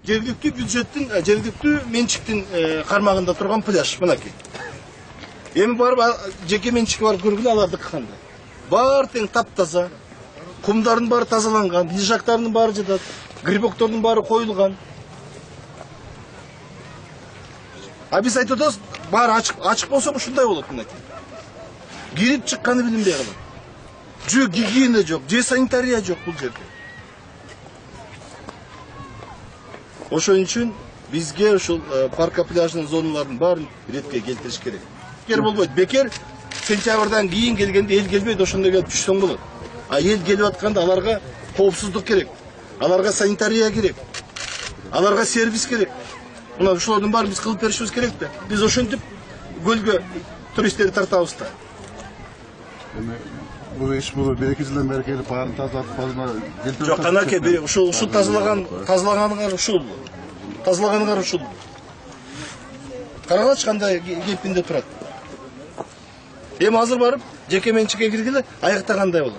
жергиликтүү бюджеттин, жергиликтүү менчиктин кармагында турган пляж мынакей. Эми барып жеке менчикке барып көргүлө алардыкы кандай. Баары тең таптаза, кумдардын баары тазаланган, лежактардын баары жатат, грибоктордун баары коюлган. А биз айтып атабыз, баары ачык болсо ушундай болот мынакей. Кирип чыкканы билинбей калат. Же гигиена жок, же санитария жок бул жерде. Ошон үчүн бизге ушул парка пляжынын зоналарын баарын ретке келтириш керек. Бекер болбойт. Бекер сентябрдан кийин келгенде эл келбейт, ошондо келип түшсөң болот. А эл келип атканда аларга коопсуздук керек. Аларга санитария керек. Аларга сервис керек. Мына ушулардын баарын биз кылып беришибиз керек да. Биз ошентип көлгө туристтерди тартабыз да. Бул иш бул 1-2 жылдан бери келип баарын тазалатып Жок, канаке, ушул тазалаганыңар ушул. Карагылачы кандай кепинде турат. Эми азыр барып жеке менчикке киргиле, аякта кандай болот?